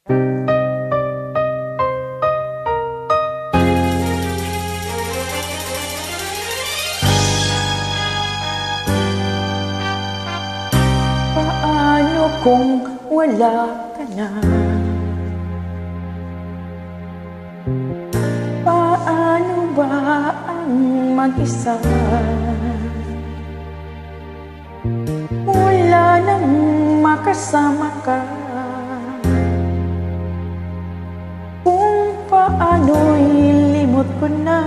Paano kung wala ka na? Paano ba ang mag-isa? Wala nang makasama ka. Kung paano'y limot ko na.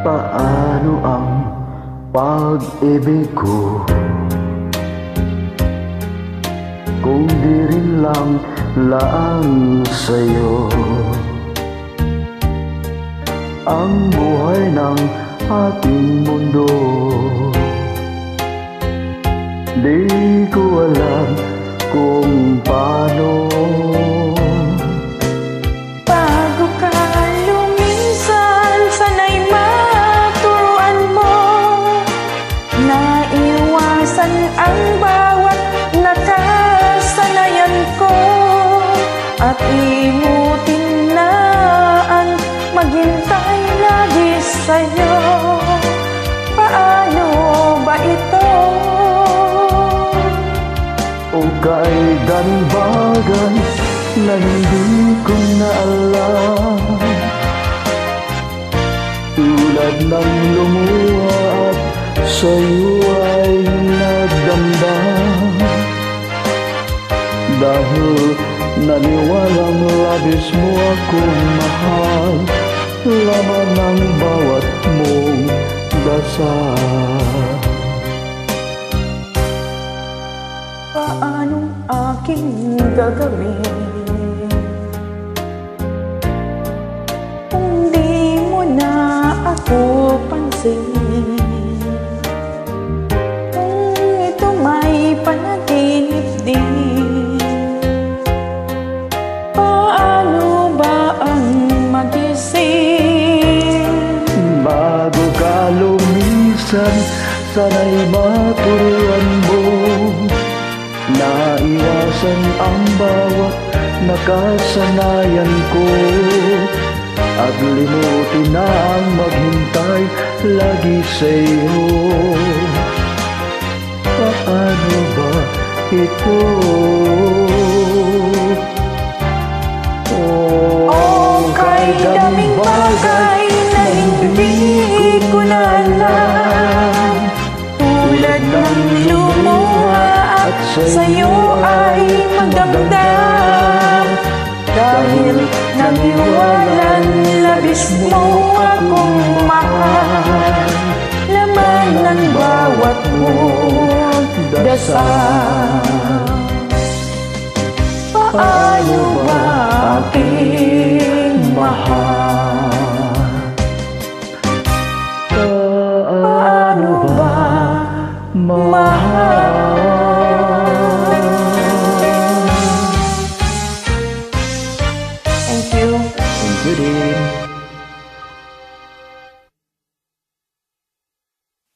Paano ang pag-ibig ko kung di rin lang laan sa'yo? Ang buhay ng ating mundo, di ko alam kung paano. Bago ka luminsan, sana'y maturuan mo. Naiwasan ang bawat nakasanayan ko, at imutin na ang maghintay lagi sa'yo. Paano ba ito? O kailan bagay na hindi ko na alam, tulad ng lumuha at sa'yo ay nagdamdam. Dahil naniwalang labis mo akong mahal, laman ng bawat mong dasal. Paanong aking gagawin kung di mo na ako pansin? Kung ito may panaginip din, paano ba ang magising? Bago ka lumisan, sana'y maturuan mo. Naiwasan ang bawat nakasanayan ko, at limutin na ang maghintay lagi sa'yo. Paano ba ito? Oh, kay daming bagay na hindi ko na alam, tulad ng lumuha at sa'yo ay magdamdam. Dahil naniwalang labis mo akong mahal, laman ng bawat mong dasal. Paano ba aking mahal? Paano ba mahal?